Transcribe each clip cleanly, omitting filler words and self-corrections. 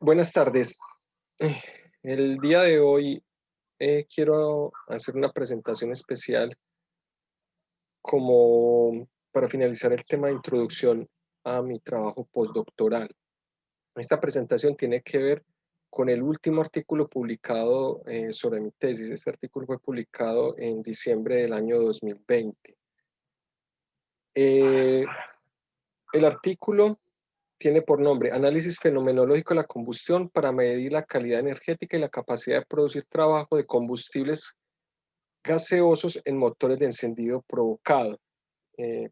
Buenas tardes. Eh, El día de hoy quiero hacer una presentación especial como para finalizar el tema de introducción a mi trabajo postdoctoral. Esta presentación tiene que ver con el último artículo publicado sobre mi tesis. Este artículo fue publicado en diciembre del año 2020. Eh, el artículo tiene por nombre Análisis fenomenológico de la combustión para medir la calidad energética y la capacidad de producir trabajo de combustibles gaseosos en motores de encendido provocado. Eh,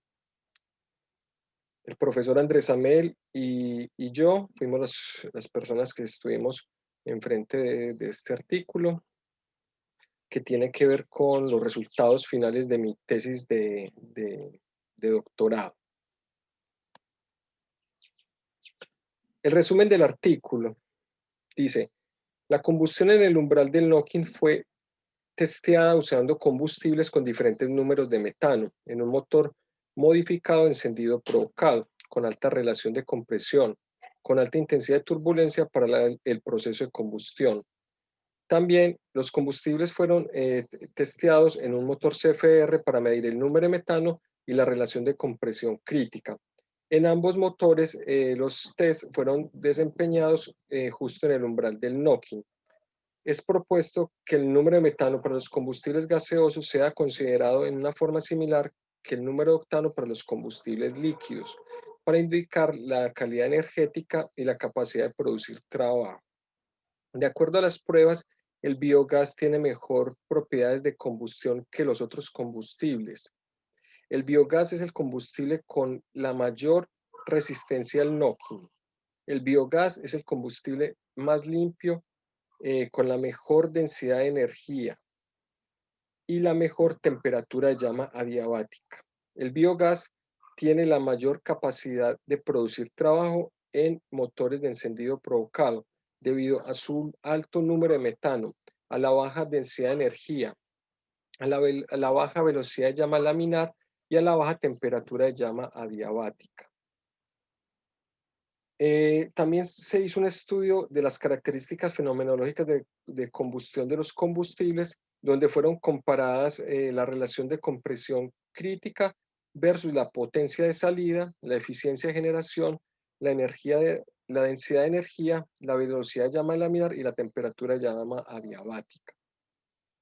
el profesor Andrés Amel y yo fuimos las personas que estuvimos enfrente de este artículo, que tiene que ver con los resultados finales de mi tesis de doctorado. El resumen del artículo dice: la combustión en el umbral del Knocking fue testeada usando combustibles con diferentes números de metano en un motor modificado encendido provocado, con alta relación de compresión, con alta intensidad de turbulencia para el proceso de combustión. También los combustibles fueron testeados en un motor CFR para medir el número de metano y la relación de compresión crítica. En ambos motores, los tests fueron desempeñados justo en el umbral del Knocking. Es propuesto que el número de metano para los combustibles gaseosos sea considerado en una forma similar que el número de octano para los combustibles líquidos, para indicar la calidad energética y la capacidad de producir trabajo. De acuerdo a las pruebas, el biogás tiene mejor propiedades de combustión que los otros combustibles. El biogás es el combustible con la mayor resistencia al knocking. El biogás es el combustible más limpio, con la mejor densidad de energía y la mejor temperatura de llama adiabática. El biogás tiene la mayor capacidad de producir trabajo en motores de encendido provocado debido a su alto número de metano, a la baja densidad de energía, a la baja velocidad de llama laminar y a la baja temperatura de llama adiabática. También se hizo un estudio de las características fenomenológicas de combustión de los combustibles, donde fueron comparadas la relación de compresión crítica versus la potencia de salida, la eficiencia de generación, la densidad de energía, la velocidad de llama laminar y la temperatura de llama adiabática.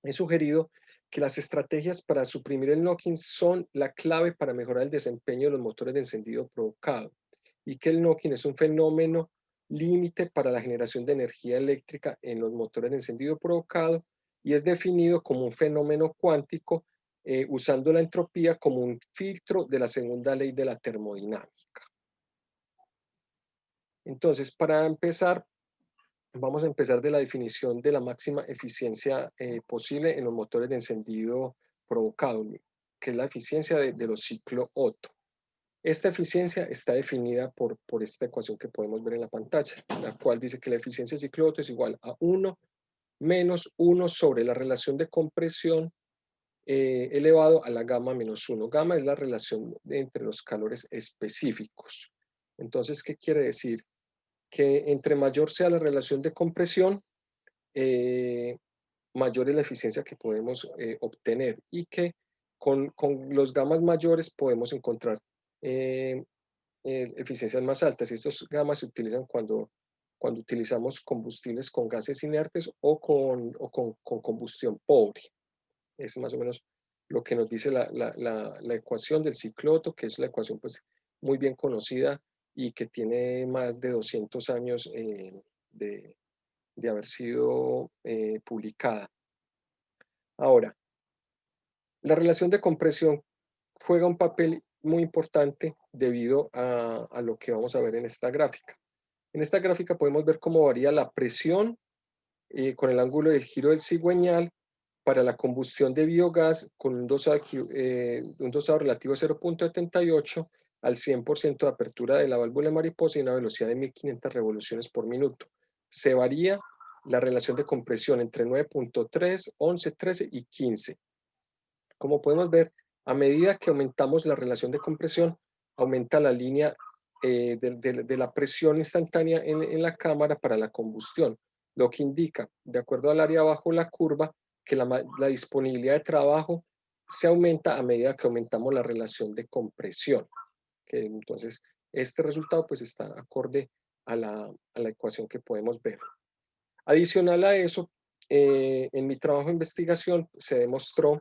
He sugerido que las estrategias para suprimir el knocking son la clave para mejorar el desempeño de los motores de encendido provocado, y que el knocking es un fenómeno límite para la generación de energía eléctrica en los motores de encendido provocado y es definido como un fenómeno cuántico, usando la entropía como un filtro de la segunda ley de la termodinámica. Entonces, para empezar, vamos a empezar de la definición de la máxima eficiencia posible en los motores de encendido provocado, que es la eficiencia de los ciclo Otto. Esta eficiencia está definida por esta ecuación que podemos ver en la pantalla, la cual dice que la eficiencia de ciclo Otto es igual a 1 menos 1 sobre la relación de compresión elevado a la gamma menos 1. Gamma es la relación entre los calores específicos. Entonces, ¿qué quiere decir? Que entre mayor sea la relación de compresión, eh, mayor es la eficiencia que podemos obtener, y que con los gamas mayores podemos encontrar eh, eficiencias más altas. Y estos gamas se utilizan cuando utilizamos combustibles con gases inertes o con combustión pobre. Es más o menos lo que nos dice la ecuación del ciclo Otto, que es la ecuación pues muy bien conocida y que tiene más de 200 años de, de haber sido publicada. Ahora, la relación de compresión juega un papel muy importante debido a lo que vamos a ver en esta gráfica. En esta gráfica podemos ver cómo varía la presión con el ángulo de giro del cigüeñal para la combustión de biogás con un dosado relativo de 0.78 al 100% de apertura de la válvula de mariposa y una velocidad de 1500 revoluciones por minuto. Se varía la relación de compresión entre 9.3, 11, 13 y 15. Como podemos ver, a medida que aumentamos la relación de compresión, aumenta la línea de la presión instantánea en la cámara para la combustión, lo que indica, de acuerdo al área bajo la curva, que la disponibilidad de trabajo se aumenta a medida que aumentamos la relación de compresión. Que entonces, este resultado pues está acorde a la ecuación que podemos ver. Adicional a eso, en mi trabajo de investigación se demostró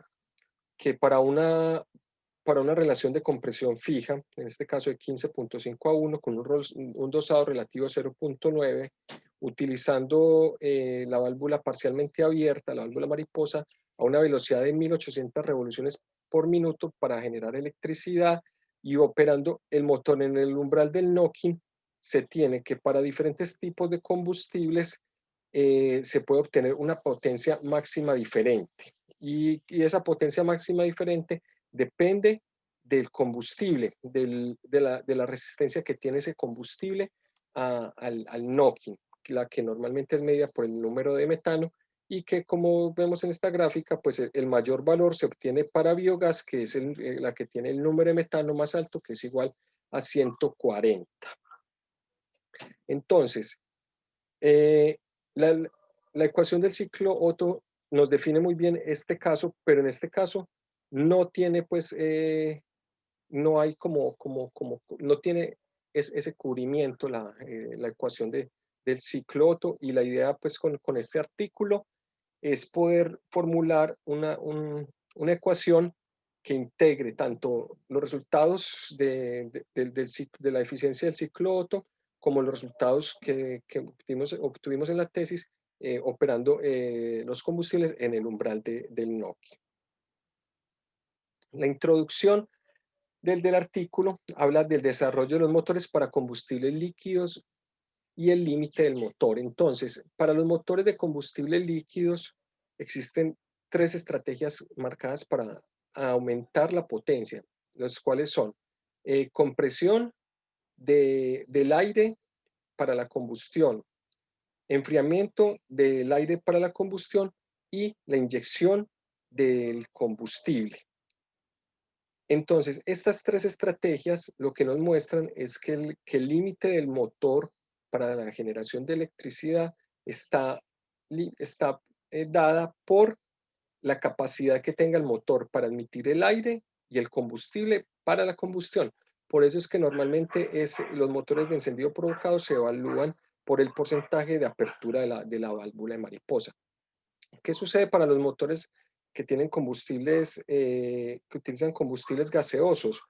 que para una relación de compresión fija, en este caso de 15.5 a 1, con un dosado relativo de 0.9, utilizando la válvula parcialmente abierta, la válvula mariposa, a una velocidad de 1800 revoluciones por minuto para generar electricidad y operando el motor en el umbral del knocking, se tiene que para diferentes tipos de combustibles se puede obtener una potencia máxima diferente. Y esa potencia máxima diferente depende del combustible, de la resistencia que tiene ese combustible al knocking, la que normalmente es medida por el número de metano y que como vemos en esta gráfica, pues el mayor valor se obtiene para biogás, que es la que tiene el número de metano más alto, que es igual a 140. Entonces, eh, la, la ecuación del ciclo Otto nos define muy bien este caso, pero en este caso no tiene pues no hay no tiene ese cubrimiento la ecuación del ciclo Otto, y la idea pues con este artículo es poder formular una ecuación que integre tanto los resultados de la eficiencia del ciclo Otto como los resultados que obtuvimos en la tesis operando los combustibles en el umbral del NOC. La introducción del artículo habla del desarrollo de los motores para combustibles líquidos y el límite del motor. Entonces, para los motores de combustibles líquidos existen tres estrategias marcadas para aumentar la potencia, las cuales son compresión del aire para la combustión, enfriamiento del aire para la combustión y la inyección del combustible. Entonces, estas tres estrategias lo que nos muestran es que el límite del motor para la generación de electricidad está dada por la capacidad que tenga el motor para admitir el aire y el combustible para la combustión. Por eso es que normalmente los motores de encendido provocado se evalúan por el porcentaje de apertura de la válvula de mariposa. ¿Qué sucede para los motores que tienen combustibles, que utilizan combustibles gaseosos?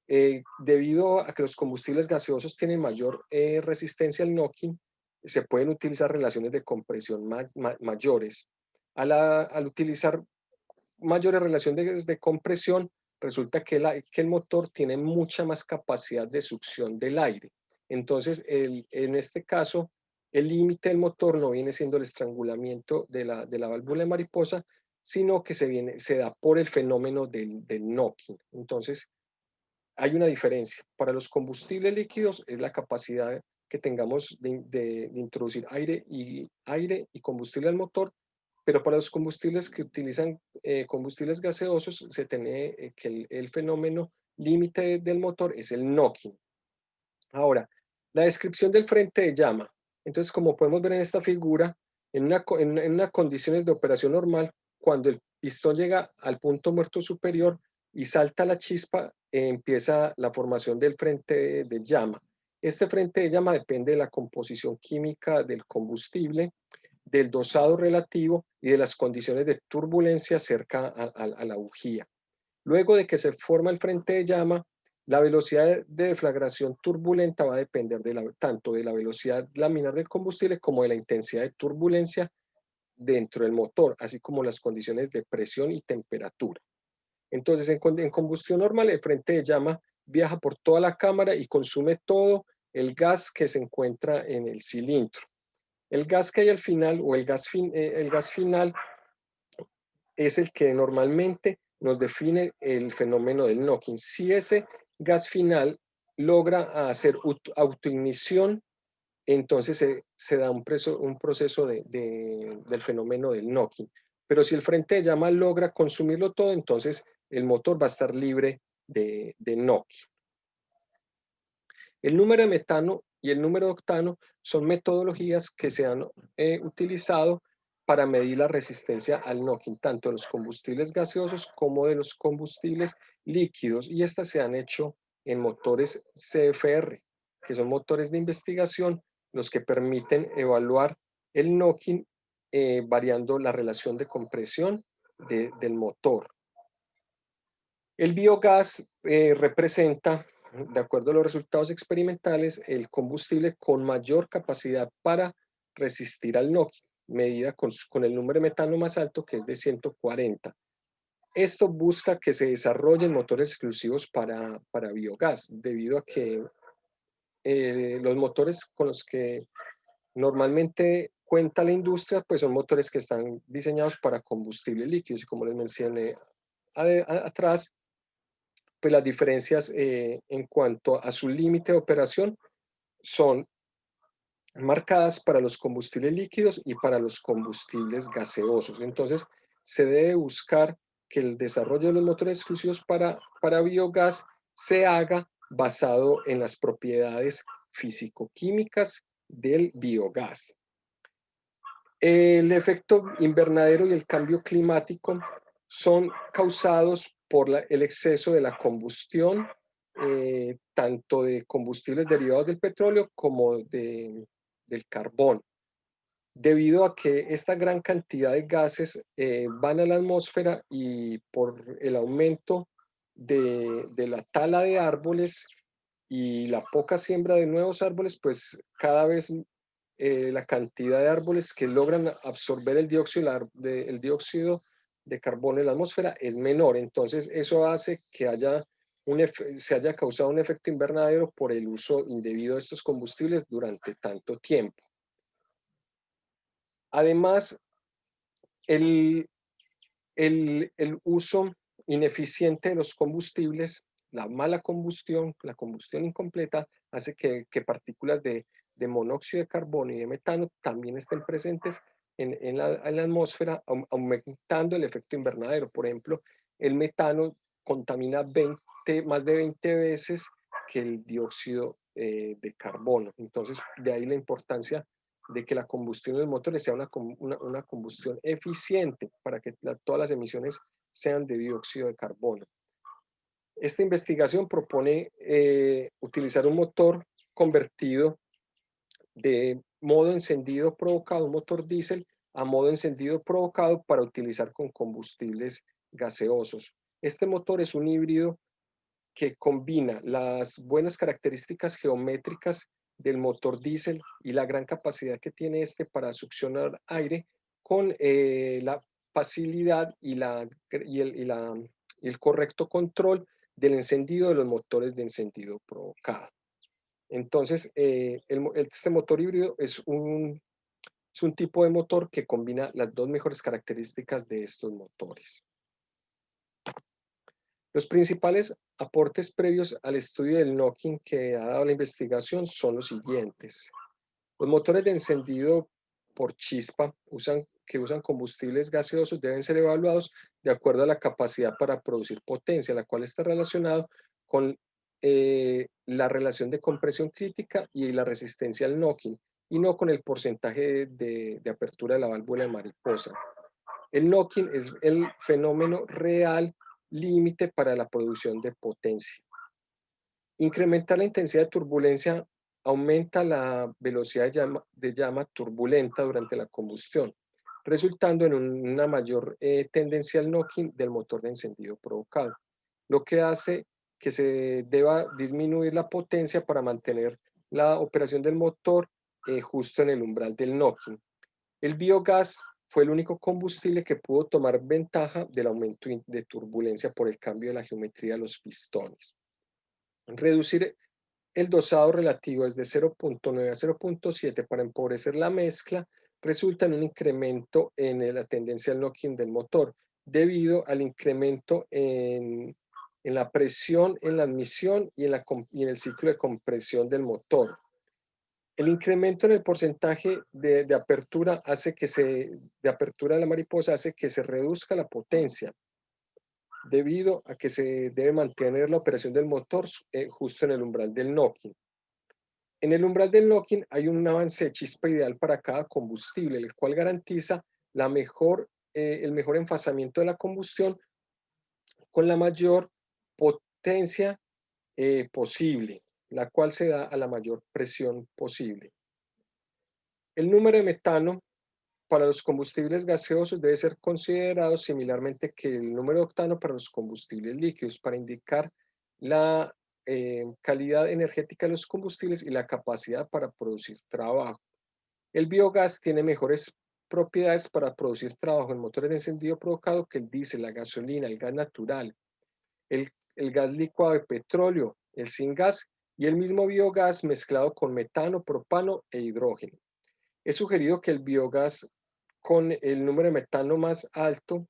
Debido a que los combustibles gaseosos tienen mayor resistencia al knocking, se pueden utilizar relaciones de compresión mayores. Al utilizar mayores relaciones de compresión, resulta que el motor tiene mucha más capacidad de succión del aire. Entonces, en este caso, el límite del motor no viene siendo el estrangulamiento de la válvula de mariposa, sino que se da por el fenómeno del knocking. Entonces, hay una diferencia. Para los combustibles líquidos es la capacidad que tengamos de introducir aire y combustible al motor, pero para los combustibles que utilizan combustibles gaseosos se tiene que el fenómeno límite del motor es el knocking. Ahora, la descripción del frente de llama. Entonces, como podemos ver en esta figura, en unas condiciones de operación normal, cuando el pistón llega al punto muerto superior y salta la chispa, empieza la formación del frente de llama. Este frente de llama depende de la composición química del combustible, del dosado relativo y de las condiciones de turbulencia cerca a la bujía. Luego de que se forma el frente de llama, la velocidad de deflagración turbulenta va a depender tanto de la velocidad laminar del combustible como de la intensidad de turbulencia dentro del motor, así como las condiciones de presión y temperatura. Entonces, en combustión normal, el frente de llama viaja por toda la cámara y consume todo el gas que se encuentra en el cilindro. El gas que hay al final o el gas final es el que normalmente nos define el fenómeno del knocking. Si ese gas final logra hacer autoignición, entonces se da un proceso del fenómeno del knocking. Pero si el frente de llama logra consumirlo todo, entonces el motor va a estar libre de knocking. El número de metano y el número de octano son metodologías que se han utilizado para medir la resistencia al knocking, tanto de los combustibles gaseosos como de los combustibles líquidos, y estas se han hecho en motores CFR, que son motores de investigación, los que permiten evaluar el knocking variando la relación de compresión del motor. El biogás representa, de acuerdo a los resultados experimentales, el combustible con mayor capacidad para resistir al knocking, medida con el número de metano más alto, que es de 140. Esto busca que se desarrollen motores exclusivos para biogás, debido a que los motores con los que normalmente cuenta la industria, pues son motores que están diseñados para combustibles líquidos, y como les mencioné atrás, pues las diferencias en cuanto a su límite de operación son marcadas para los combustibles líquidos y para los combustibles gaseosos. Entonces, se debe buscar que el desarrollo de los motores exclusivos para biogás se haga basado en las propiedades físico-químicas del biogás. El efecto invernadero y el cambio climático son causados por el exceso de la combustión, tanto de combustibles derivados del petróleo como del carbón, debido a que esta gran cantidad de gases van a la atmósfera, y por el aumento de la tala de árboles y la poca siembra de nuevos árboles, pues cada vez la cantidad de árboles que logran absorber el dióxido de carbono en la atmósfera es menor. Entonces, eso hace que se haya causado un efecto invernadero por el uso indebido de estos combustibles durante tanto tiempo. Además, el, el uso ineficiente de los combustibles, la mala combustión, la combustión incompleta, hace que partículas de monóxido de carbono y de metano también estén presentes en la atmósfera, aumentando el efecto invernadero. Por ejemplo, el metano contamina más de 20 veces que el dióxido de carbono. Entonces, de ahí la importancia de que la combustión de los motores sea una combustión eficiente para que todas las emisiones sean de dióxido de carbono. Esta investigación propone utilizar un motor convertido de modo encendido provocado, un motor diésel, a modo encendido provocado para utilizar con combustibles gaseosos. Este motor es un híbrido que combina las buenas características geométricas del motor diésel y la gran capacidad que tiene este para succionar aire con la facilidad y el correcto control del encendido de los motores de encendido provocado. Entonces, este motor híbrido es un tipo de motor que combina las dos mejores características de estos motores. Los principales aportes previos al estudio del knocking que ha dado la investigación son los siguientes. Los motores de encendido por chispa que usan combustibles gaseosos deben ser evaluados de acuerdo a la capacidad para producir potencia, la cual está relacionado con la relación de compresión crítica y la resistencia al knocking, y no con el porcentaje de apertura de la válvula de mariposa. El knocking es el fenómeno real límite para la producción de potencia. Incrementar la intensidad de turbulencia aumenta la velocidad de llama turbulenta durante la combustión, resultando en una mayor tendencia al knocking del motor de encendido provocado, lo que hace que se deba disminuir la potencia para mantener la operación del motor justo en el umbral del knocking. El biogás fue el único combustible que pudo tomar ventaja del aumento de turbulencia por el cambio de la geometría de los pistones. Reducir el dosado relativo desde 0.9 a 0.7 para empobrecer la mezcla resulta en un incremento en la tendencia al knocking del motor, debido al incremento en la presión en la admisión y en el ciclo de compresión del motor. El incremento en el porcentaje de apertura de apertura de la mariposa hace que se reduzca la potencia, debido a que se debe mantener la operación del motor justo en el umbral del knocking. En el umbral del knocking hay un avance de chispa ideal para cada combustible, el cual garantiza el mejor enfasamiento de la combustión con la mayor potencia posible, la cual se da a la mayor presión posible. El número de metano para los combustibles gaseosos debe ser considerado similarmente que el número de octano para los combustibles líquidos para indicar la calidad energética de los combustibles y la capacidad para producir trabajo. El biogás tiene mejores propiedades para producir trabajo en motores de encendido provocado que el diésel, la gasolina, el gas natural, el gas licuado de petróleo, el syngas y el mismo biogás mezclado con metano, propano e hidrógeno. Es sugerido que el biogás con el número de metano más alto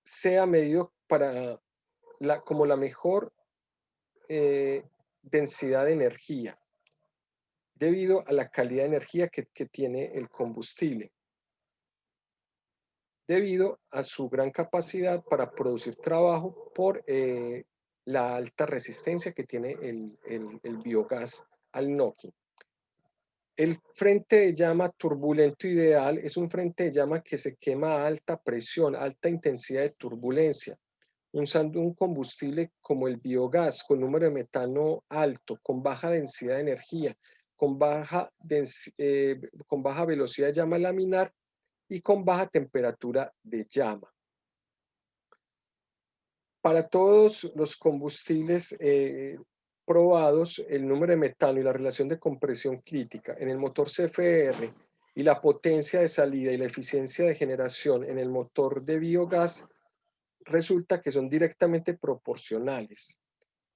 sea medido como la mejor densidad de energía, debido a la calidad de energía que tiene el combustible, debido a su gran capacidad para producir trabajo por la alta resistencia que tiene el biogás al knocking. El frente de llama turbulento ideal es un frente de llama que se quema a alta presión, alta intensidad de turbulencia, usando un combustible como el biogás con número de metano alto, con baja densidad de energía, con con baja velocidad de llama laminar y con baja temperatura de llama. Para todos los combustibles probados, el número de metano y la relación de compresión crítica en el motor CFR y la potencia de salida y la eficiencia de generación en el motor de biogás resulta que son directamente proporcionales.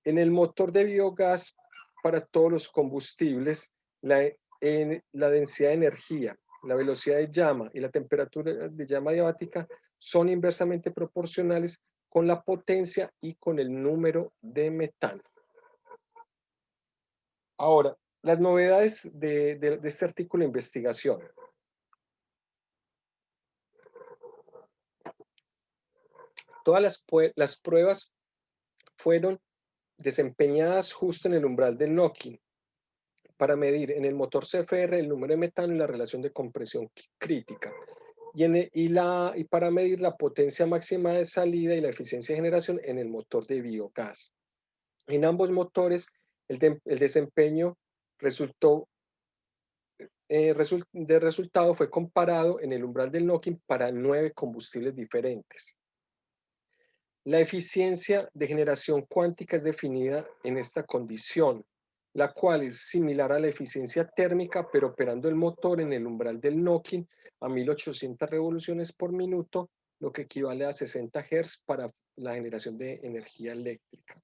En el motor de biogás, para todos los combustibles, la densidad de energía, la velocidad de llama y la temperatura de llama diabática son inversamente proporcionales con la potencia y con el número de metano. Ahora, las novedades de este artículo de investigación. Todas las pruebas fueron desempeñadas justo en el umbral del knocking para medir en el motor CFR el número de metano y la relación de compresión crítica. Y para medir la potencia máxima de salida y la eficiencia de generación en el motor de biogás. En ambos motores, el desempeño de resultado fue comparado en el umbral del knocking para 9 combustibles diferentes. La eficiencia de generación cuántica es definida en esta condición, la cual es similar a la eficiencia térmica, pero operando el motor en el umbral del knocking a 1800 revoluciones por minuto, lo que equivale a 60 Hz para la generación de energía eléctrica.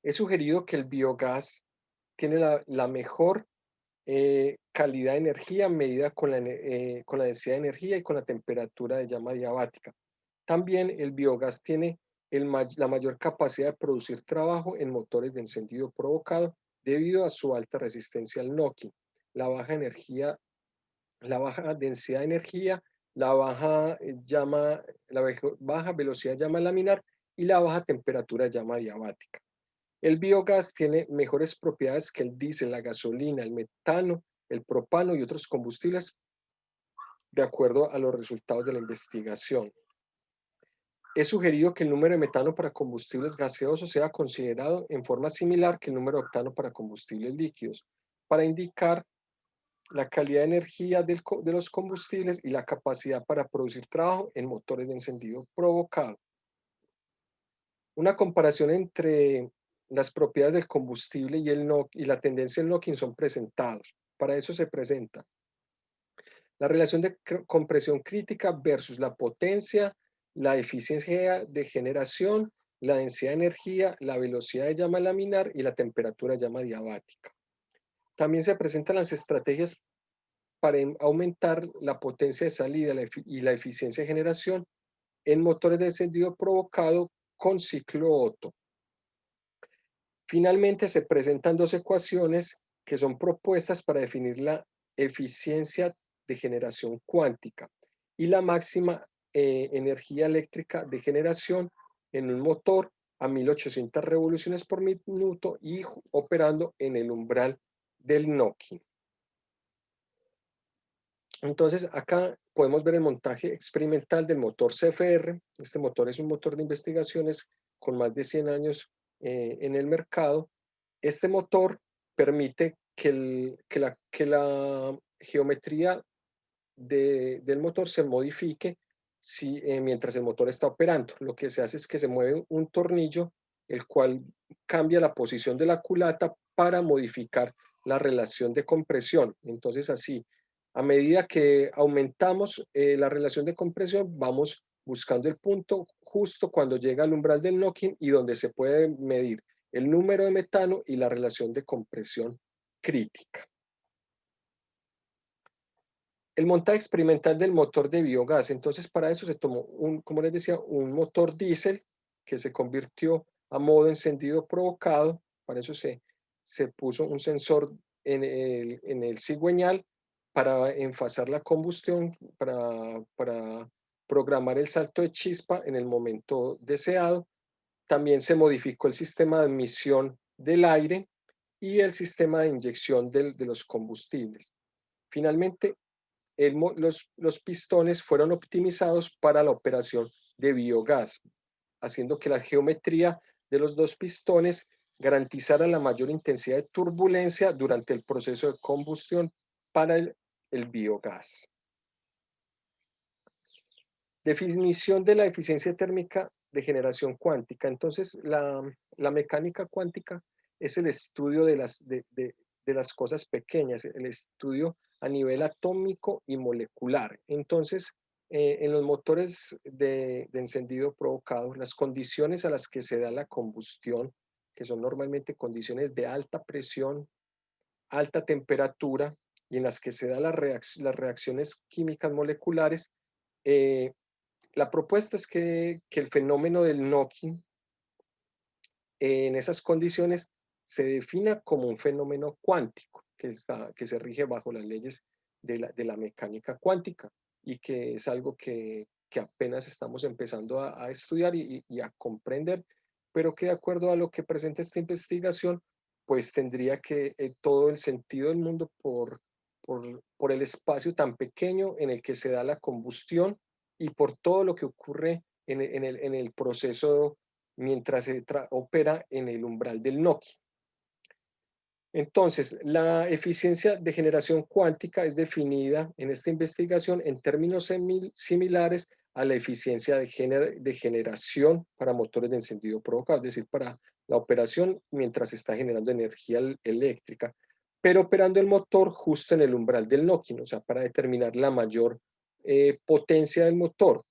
Es sugerido que el biogás tiene la mejor calidad de energía medida con la densidad de energía y con la temperatura de llama diabática. También el biogás tiene la mayor capacidad de producir trabajo en motores de encendido provocado debido a su alta resistencia al knocking, la baja densidad de energía, la baja velocidad de llama laminar y la baja temperatura de llama diabática. El biogás tiene mejores propiedades que el diésel, la gasolina, el metano, el propano y otros combustibles, de acuerdo a los resultados de la investigación. Es sugerido que el número de metano para combustibles gaseosos sea considerado en forma similar que el número de octano para combustibles líquidos, para indicar la calidad de energía de los combustibles y la capacidad para producir trabajo en motores de encendido provocado. Una comparación entre las propiedades del combustible y la tendencia del knocking son presentados. Para eso se presenta la relación de compresión crítica versus la potencia, la eficiencia de generación, la densidad de energía, la velocidad de llama laminar y la temperatura de llama diabática. También se presentan las estrategias para aumentar la potencia de salida y la eficiencia de generación en motores de encendido provocado con ciclo Otto. Finalmente, se presentan dos ecuaciones que son propuestas para definir la eficiencia de generación cuántica y la máxima energía eléctrica de generación en un motor a 1800 revoluciones por minuto y operando en el umbral del knocking. Entonces, acá podemos ver el montaje experimental del motor CFR. Este motor es un motor de investigaciones con más de 100 años en el mercado. Este motor permite que la geometría del motor se modifique mientras el motor está operando. Lo que se hace es que se mueve un tornillo, el cual cambia la posición de la culata para modificar la relación de compresión. Entonces, así, a medida que aumentamos la relación de compresión, vamos buscando el punto justo cuando llega al umbral del knocking y donde se puede medir el número de metano y la relación de compresión crítica. El montaje experimental del motor de biogás. Entonces, para eso se tomó, como les decía, un motor diésel que se convirtió a modo encendido provocado. Para eso se puso un sensor en el cigüeñal para enfasar la combustión, para programar el salto de chispa en el momento deseado. También se modificó el sistema de admisión del aire y el sistema de inyección de los combustibles. Finalmente, los pistones fueron optimizados para la operación de biogás, haciendo que la geometría de los dos pistones garantizara la mayor intensidad de turbulencia durante el proceso de combustión para el biogás. Definición de la eficiencia térmica de generación cuántica. Entonces, la mecánica cuántica es el estudio de las cosas pequeñas, el estudio a nivel atómico y molecular. Entonces, en los motores de encendido provocado, las condiciones a las que se da la combustión, que son normalmente condiciones de alta presión, alta temperatura, y en las que se dan las reacciones químicas moleculares, la propuesta es que el fenómeno del knocking en esas condiciones se defina como un fenómeno cuántico que se rige bajo las leyes de la mecánica cuántica y que es algo que apenas estamos empezando a estudiar y a comprender, pero que de acuerdo a lo que presenta esta investigación, pues tendría que todo el sentido del mundo por el espacio tan pequeño en el que se da la combustión y por todo lo que ocurre en el proceso mientras se opera en el umbral del knocking. Entonces, la eficiencia de generación cuántica es definida en esta investigación en términos similares a la eficiencia de generación para motores de encendido provocado, es decir, para la operación mientras se está generando energía eléctrica, pero operando el motor justo en el umbral del knocking, o sea, para determinar la mayor potencia del motor,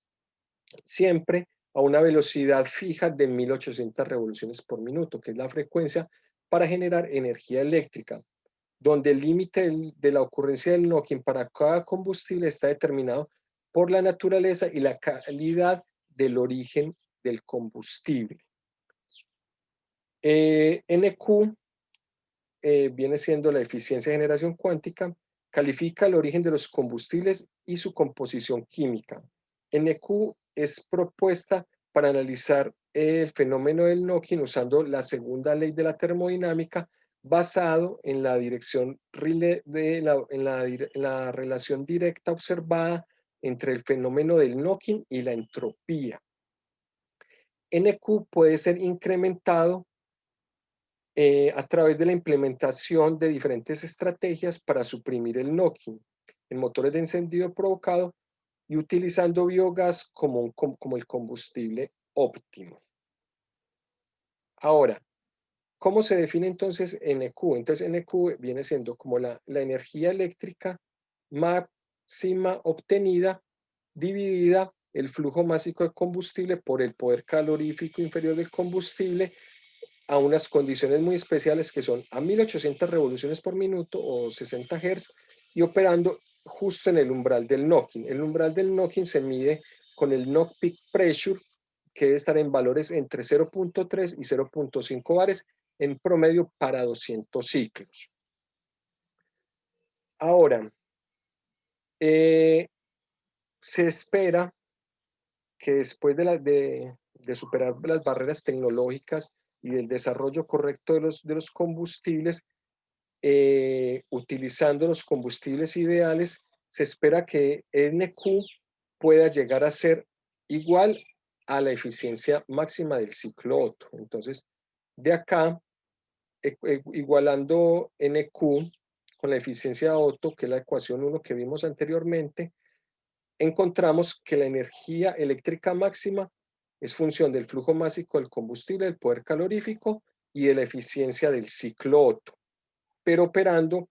siempre a una velocidad fija de 1800 revoluciones por minuto, que es la frecuencia para generar energía eléctrica, donde el límite de la ocurrencia del knocking para cada combustible está determinado por la naturaleza y la calidad del origen del combustible. NQ viene siendo la eficiencia de generación cuántica, califica el origen de los combustibles y su composición química. NQ es propuesta para analizar el fenómeno del knocking usando la segunda ley de la termodinámica basado en la dirección en la relación directa observada entre el fenómeno del knocking y la entropía. NQ puede ser incrementado a través de la implementación de diferentes estrategias para suprimir el knocking en motores de encendido provocado y utilizando biogás como el combustible óptimo. Ahora, ¿cómo se define entonces NQ? Entonces NQ viene siendo como la energía eléctrica máxima obtenida dividida el flujo máximo de combustible por el poder calorífico inferior del combustible a unas condiciones muy especiales que son a 1800 revoluciones por minuto o 60 Hz y operando justo en el umbral del knocking. El umbral del knocking se mide con el knock peak pressure, que debe estar en valores entre 0.3 y 0.5 bares en promedio para 200 ciclos. Ahora, se espera que después de de superar las barreras tecnológicas y del desarrollo correcto de los combustibles, utilizando los combustibles ideales, se espera que NQ pueda llegar a ser igual a la eficiencia máxima del ciclo Otto. Entonces, de acá, igualando NQ con la eficiencia de Otto, que es la ecuación 1 que vimos anteriormente, encontramos que la energía eléctrica máxima es función del flujo másico del combustible, del poder calorífico y de la eficiencia del ciclo Otto, pero operando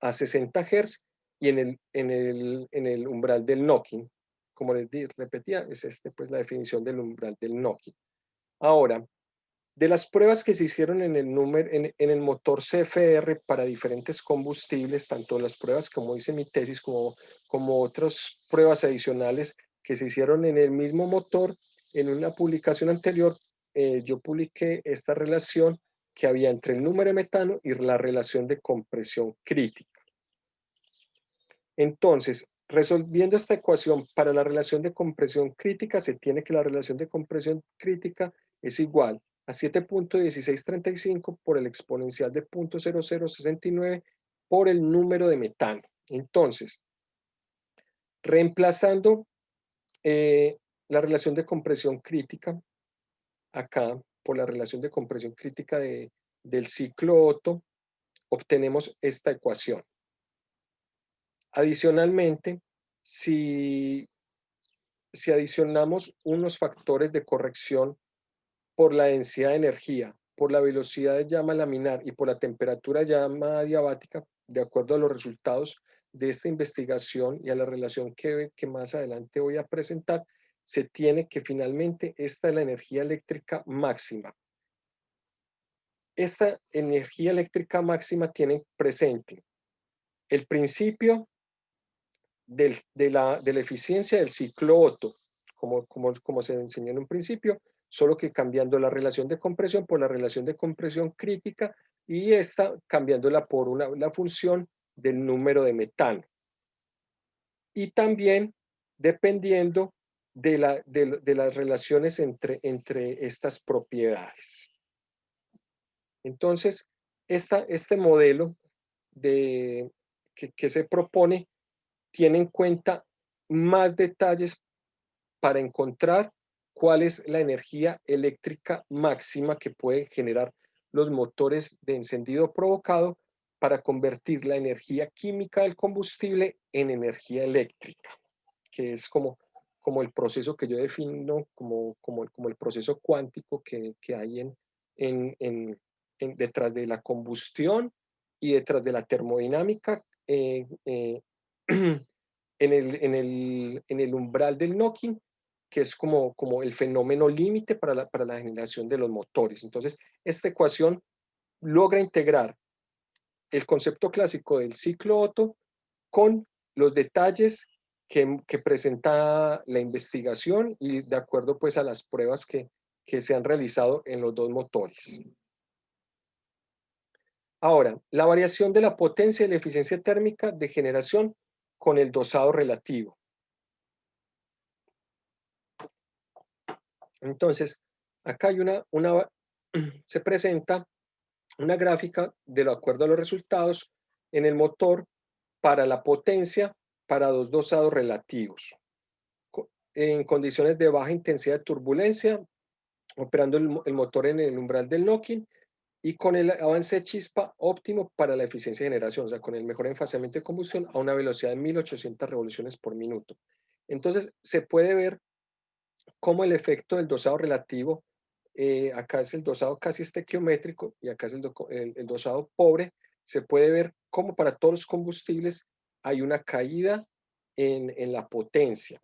a 60 Hz y en el umbral del knocking. Como les repetía, es pues la definición del umbral del knocking. Ahora, de las pruebas que se hicieron en el motor CFR para diferentes combustibles, tanto las pruebas como hice mi tesis, como otras pruebas adicionales que se hicieron en el mismo motor, en una publicación anterior, yo publiqué esta relación que había entre el número de metano y la relación de compresión crítica. Entonces, resolviendo esta ecuación para la relación de compresión crítica, se tiene que la relación de compresión crítica es igual a 7.1635 por el exponencial de 0.0069 por el número de metano. Entonces, reemplazando la relación de compresión crítica acá por la relación de compresión crítica del ciclo Otto, obtenemos esta ecuación. Adicionalmente, si adicionamos unos factores de corrección por la densidad de energía, por la velocidad de llama laminar y por la temperatura de llama adiabática, de acuerdo a los resultados de esta investigación y a la relación que más adelante voy a presentar, se tiene que finalmente esta es la energía eléctrica máxima. Esta energía eléctrica máxima tiene presente el principio de la eficiencia del ciclo Otto, como se enseñó en un principio, solo que cambiando la relación de compresión por la relación de compresión crítica y esta cambiándola por la función del número de metano. Y también dependiendo de las relaciones entre estas propiedades. Entonces, este modelo que se propone tiene en cuenta más detalles para encontrar cuál es la energía eléctrica máxima que pueden generar los motores de encendido provocado para convertir la energía química del combustible en energía eléctrica, que es como el proceso que yo defino como el proceso cuántico que hay detrás de la combustión y detrás de la termodinámica en el umbral del knocking, que es como el fenómeno límite para la generación de los motores. Entonces, esta ecuación logra integrar el concepto clásico del ciclo Otto con los detalles que presenta la investigación y de acuerdo pues a las pruebas que se han realizado en los dos motores. Ahora, la variación de la potencia y la eficiencia térmica de generación con el dosado relativo. Entonces, acá hay se presenta una gráfica de acuerdo a los resultados en el motor para la potencia para dos dosados relativos. En condiciones de baja intensidad de turbulencia, operando el motor en el umbral del knocking y con el avance de chispa óptimo para la eficiencia de generación, o sea, con el mejor enfriamiento de combustión a una velocidad de 1800 revoluciones por minuto. Entonces, se puede ver cómo el efecto del dosado relativo, acá es el dosado casi estequiométrico y acá es el dosado pobre, se puede ver cómo para todos los combustibles hay una caída en la potencia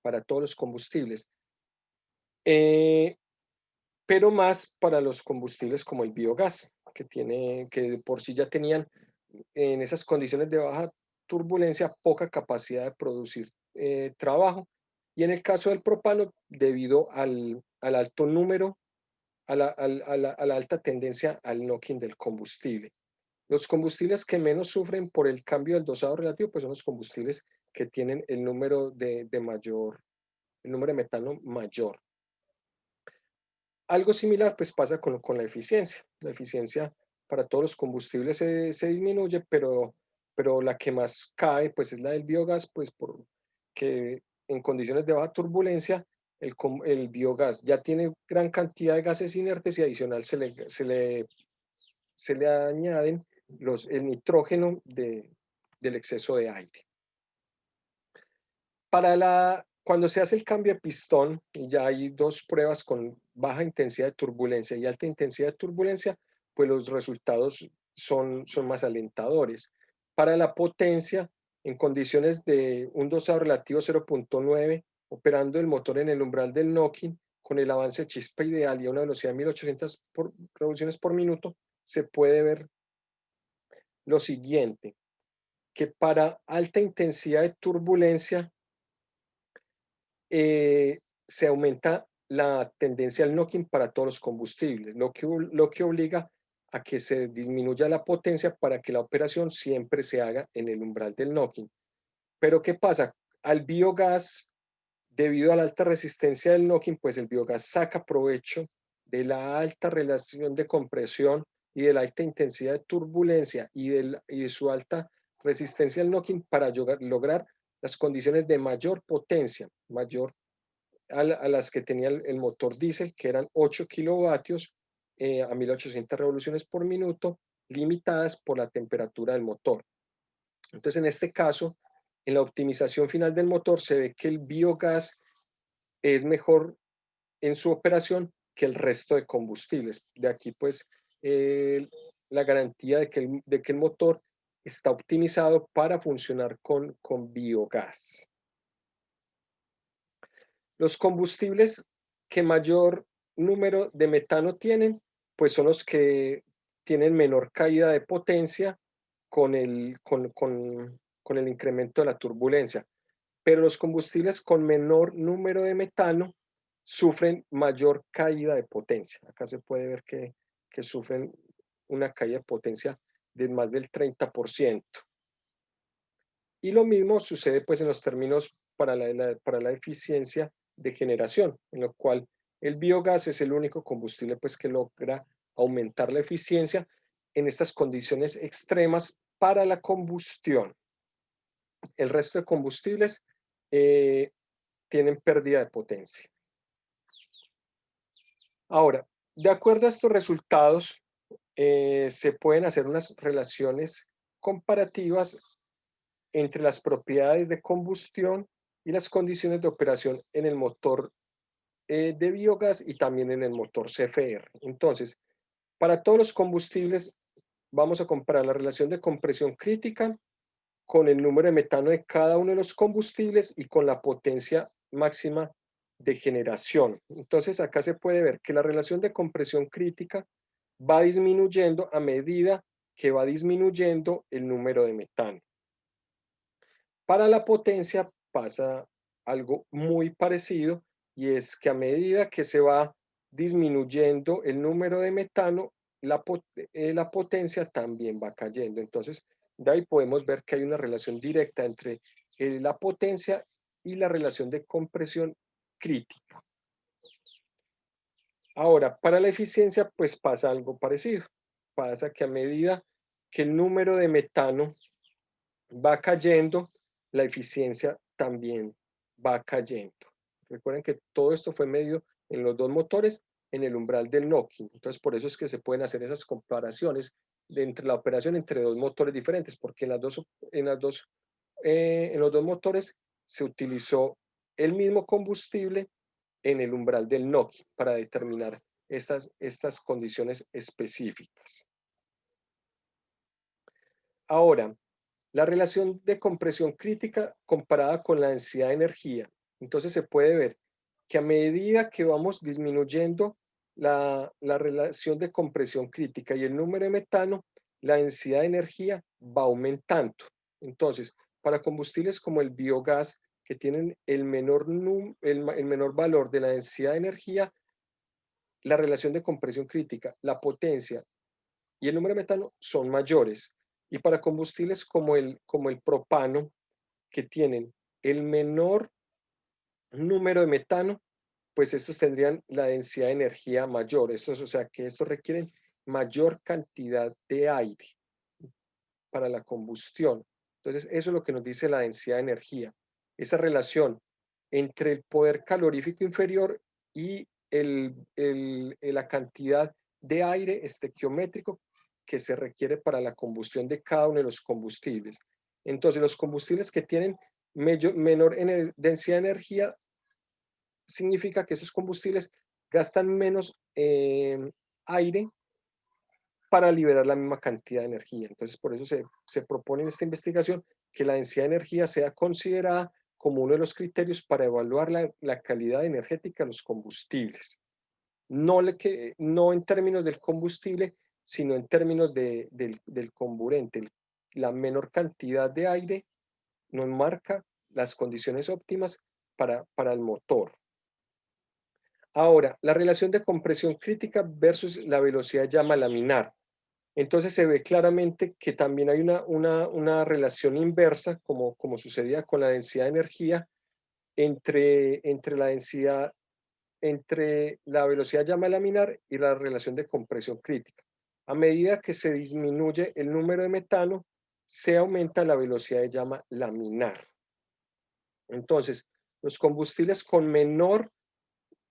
para todos los combustibles, pero más para los combustibles como el biogás, que por sí ya tenían en esas condiciones de baja turbulencia poca capacidad de producir trabajo. Y en el caso del propano, debido al alto número, a la alta tendencia al knocking del combustible. Los combustibles que menos sufren por el cambio del dosado relativo, pues son los combustibles que tienen el número de metano mayor. Algo similar pues pasa con la eficiencia. La eficiencia para todos los combustibles se disminuye, pero la que más cae pues es la del biogás, pues porque en condiciones de baja turbulencia el biogás ya tiene gran cantidad de gases inertes y adicional se le añaden el nitrógeno del exceso de aire. Cuando se hace el cambio de pistón, y ya hay dos pruebas con baja intensidad de turbulencia y alta intensidad de turbulencia, pues los resultados son más alentadores. Para la potencia, en condiciones de un dosado relativo 0.9, operando el motor en el umbral del knocking, con el avance de chispa ideal y a una velocidad de 1800 revoluciones por minuto, se puede ver lo siguiente, que para alta intensidad de turbulencia, se aumenta la tendencia al knocking para todos los combustibles, lo que obliga a que se disminuya la potencia para que la operación siempre se haga en el umbral del knocking. Pero ¿qué pasa? Al biogás, debido a la alta resistencia del knocking, pues el biogás saca provecho de la alta relación de compresión y de la alta intensidad de turbulencia y de su alta resistencia al knocking para lograr las condiciones de mayor potencia, mayor a las que tenía el motor diésel, que eran 8 kilovatios a 1800 revoluciones por minuto, limitadas por la temperatura del motor. Entonces, en este caso, en la optimización final del motor se ve que el biogás es mejor en su operación que el resto de combustibles. De aquí, pues, la garantía de que el motor está optimizado para funcionar con biogás. Los combustibles que mayor número de metano tienen, pues son los que tienen menor caída de potencia con el incremento de la turbulencia. Pero los combustibles con menor número de metano sufren mayor caída de potencia. Acá se puede ver que sufren una caída de potencia de más del 30%. Y lo mismo sucede pues en los términos para la eficiencia de generación, en lo cual el biogás es el único combustible pues que logra aumentar la eficiencia en estas condiciones extremas para la combustión. El resto de combustibles eh, tienen pérdida de potencia. Ahora, de acuerdo a estos resultados, se pueden hacer unas relaciones comparativas entre las propiedades de combustión y las condiciones de operación en el motor de biogás y también en el motor CFR. Entonces, para todos los combustibles vamos a comparar la relación de compresión crítica con el número de metano de cada uno de los combustibles y con la potencia máxima de generación. Entonces, acá se puede ver que la relación de compresión crítica va disminuyendo a medida que va disminuyendo el número de metano. Para la potencia pasa algo muy parecido y es que a medida que se va disminuyendo el número de metano, la potencia también va cayendo. Entonces, de ahí podemos ver que hay una relación directa entre la potencia y la relación de compresión crítica. Ahora, para la eficiencia, pues pasa algo parecido. Pasa que a medida que el número de metano va cayendo, la eficiencia también va cayendo. Recuerden que todo esto fue medido en los dos motores en el umbral del knocking. Entonces, por eso es que se pueden hacer esas comparaciones entre la operación entre dos motores diferentes, porque en los dos motores se utilizó el mismo combustible en el umbral del knocking para determinar estas condiciones específicas. Ahora, la relación de compresión crítica comparada con la densidad de energía. Entonces se puede ver que a medida que vamos disminuyendo la relación de compresión crítica y el número de metano, la densidad de energía va aumentando. Entonces, para combustibles como el biogás, que tienen el menor valor de la densidad de energía, la relación de compresión crítica, la potencia y el número de metano son mayores. Y para combustibles como el propano, que tienen el menor número de metano, pues estos tendrían la densidad de energía mayor. Estos, o sea, que estos requieren mayor cantidad de aire para la combustión. Entonces, eso es lo que nos dice la densidad de energía. Esa relación entre el poder calorífico inferior y la cantidad de aire estequiométrico que se requiere para la combustión de cada uno de los combustibles. Entonces, los combustibles que tienen menor densidad de energía significa que esos combustibles gastan menos aire para liberar la misma cantidad de energía. Entonces, por eso se propone en esta investigación que la densidad de energía sea considerada como uno de los criterios para evaluar la calidad energética de los combustibles. No en términos del combustible, sino en términos del comburente. La menor cantidad de aire nos marca las condiciones óptimas para el motor. Ahora, la relación de compresión crítica versus la velocidad de llama laminar. Entonces se ve claramente que también hay una relación inversa, como sucedía con la densidad de energía, entre la velocidad de llama laminar y la relación de compresión crítica. A medida que se disminuye el número de metano, se aumenta la velocidad de llama laminar. Entonces, los combustibles con menor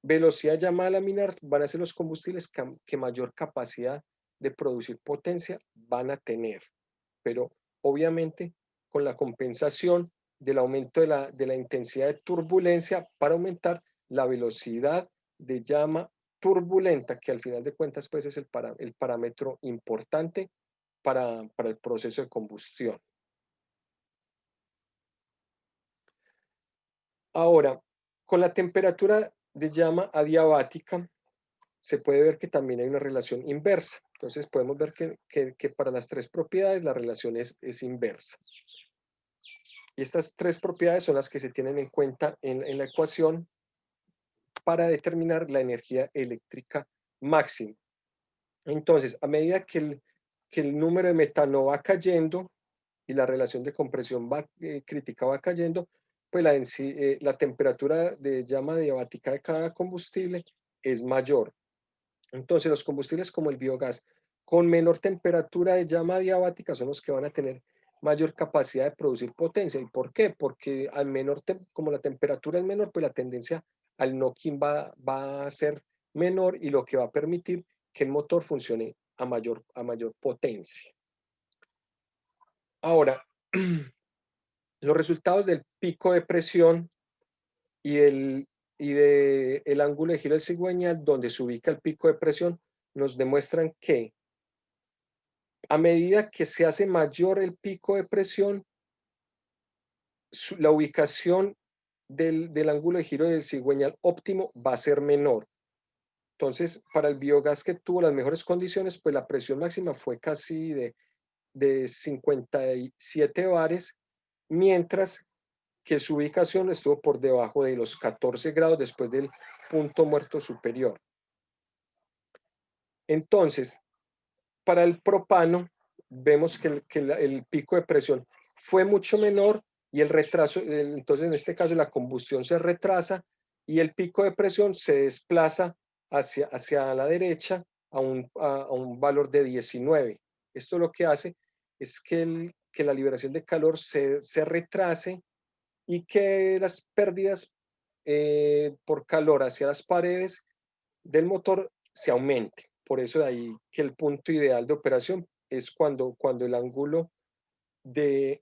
velocidad de llama laminar van a ser los combustibles que mayor capacidad de producir potencia van a tener, pero obviamente con la compensación del aumento de la intensidad de turbulencia para aumentar la velocidad de llama turbulenta, que al final de cuentas pues es el parámetro importante para el proceso de combustión. Ahora, con la temperatura de llama adiabática, se puede ver que también hay una relación inversa. Entonces podemos ver que para las tres propiedades la relación es inversa. Y estas tres propiedades son las que se tienen en cuenta en la ecuación para determinar la energía eléctrica máxima. Entonces, a medida que el número de metano va cayendo y la relación de compresión crítica va cayendo, pues la temperatura de llama adiabática de cada combustible es mayor. Entonces, los combustibles como el biogás con menor temperatura de llama adiabática son los que van a tener mayor capacidad de producir potencia. ¿Y por qué? Porque como la temperatura es menor, pues la tendencia al knocking va a ser menor y lo que va a permitir que el motor funcione a mayor potencia. Ahora, los resultados del pico de presión y el ángulo de giro del cigüeñal, donde se ubica el pico de presión, nos demuestran que a medida que se hace mayor el pico de presión, la ubicación del ángulo de giro del cigüeñal óptimo va a ser menor. Entonces, para el biogás que tuvo las mejores condiciones, pues la presión máxima fue casi de 57 bares, mientras que su ubicación estuvo por debajo de los 14 grados después del punto muerto superior. Entonces, para el propano, vemos que el pico de presión fue mucho menor y el retraso, entonces en este caso la combustión se retrasa y el pico de presión se desplaza hacia la derecha a un valor de 19. Esto lo que hace es que la liberación de calor se retrase y que las pérdidas por calor hacia las paredes del motor se aumente. Por eso de ahí que el punto ideal de operación es cuando el ángulo del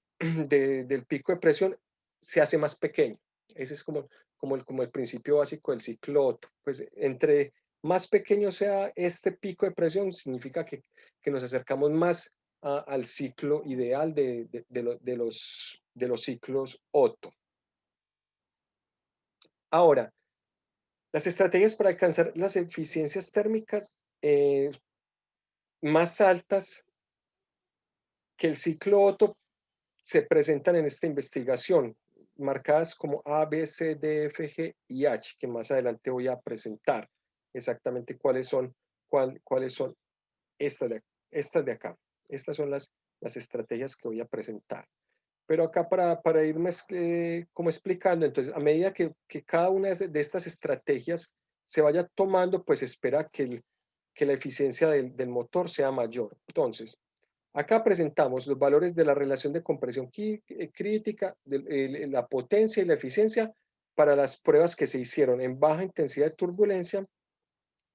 pico de presión se hace más pequeño. Ese es como el principio básico del ciclo Otto. Pues entre más pequeño sea este pico de presión, significa que nos acercamos más al ciclo ideal de los ciclos Otto. Ahora, las estrategias para alcanzar las eficiencias térmicas más altas que el ciclo Otto se presentan en esta investigación, marcadas como A, B, C, D, F, G y H, que más adelante voy a presentar exactamente cuáles son estas de acá. Estas son las estrategias que voy a presentar. Pero acá para irme como explicando, entonces a medida que cada una de estas estrategias se vaya tomando, pues espera que la eficiencia del motor sea mayor. Entonces, acá presentamos los valores de la relación de compresión crítica, la potencia y la eficiencia para las pruebas que se hicieron en baja intensidad de turbulencia,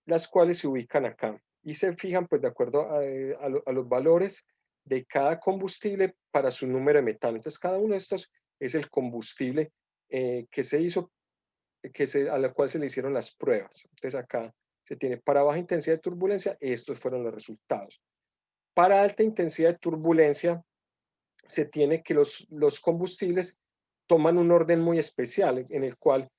las cuales se ubican acá y se fijan pues de acuerdo a los valores de cada combustible para su número de metano. Entonces cada uno de estos es el combustible que se hizo, a la cual se le hicieron las pruebas. Entonces acá se tiene para baja intensidad de turbulencia, estos fueron los resultados. Para alta intensidad de turbulencia se tiene que los combustibles toman un orden muy especial en el cual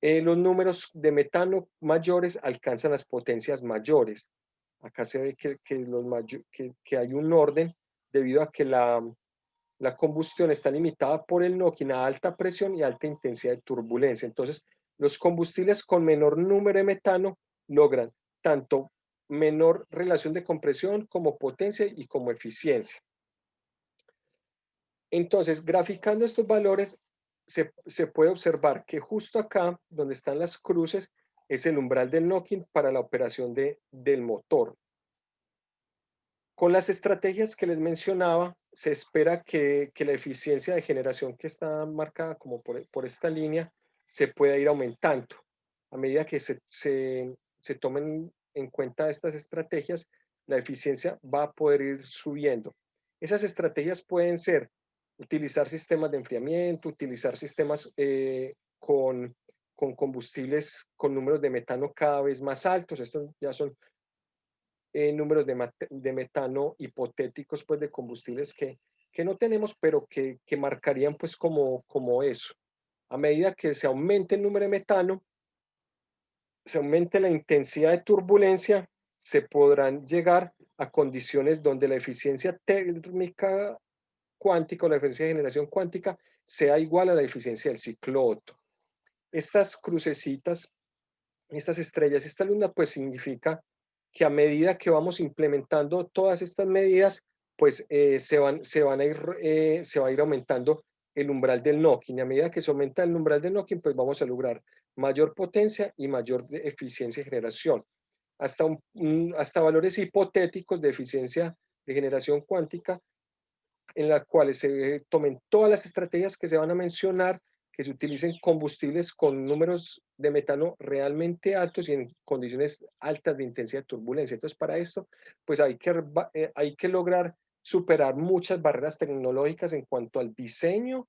los números de metano mayores alcanzan las potencias mayores. Acá se ve que hay un orden debido a que la combustión está limitada por el NOx a alta presión y alta intensidad de turbulencia. Entonces, los combustibles con menor número de metano logran tanto menor relación de compresión como potencia y como eficiencia. Entonces, graficando estos valores, se puede observar que justo acá, donde están las cruces, es el umbral del knocking para la operación del motor. Con las estrategias que les mencionaba, se espera que la eficiencia de generación que está marcada como por esta línea se pueda ir aumentando. A medida que se tomen en cuenta estas estrategias, la eficiencia va a poder ir subiendo. Esas estrategias pueden ser utilizar sistemas de enfriamiento, utilizar sistemas con combustibles con números de metano cada vez más altos. Estos ya son números de metano hipotéticos, pues de combustibles que no tenemos, pero que marcarían pues como eso. A medida que se aumente el número de metano, se aumente la intensidad de turbulencia, se podrán llegar a condiciones donde la eficiencia térmica cuántica o la eficiencia de generación cuántica sea igual a la eficiencia del ciclo Otto. Estas crucecitas, estas estrellas, esta luna, pues significa que a medida que vamos implementando todas estas medidas, pues se va a ir aumentando el umbral del knocking. A medida que se aumenta el umbral del knocking, pues vamos a lograr mayor potencia y mayor eficiencia de generación. Hasta valores hipotéticos de eficiencia de generación cuántica, en las cuales se tomen todas las estrategias que se van a mencionar, que se utilicen combustibles con números de metano realmente altos y en condiciones altas de intensidad de turbulencia. Entonces, para esto, pues hay que lograr superar muchas barreras tecnológicas en cuanto al diseño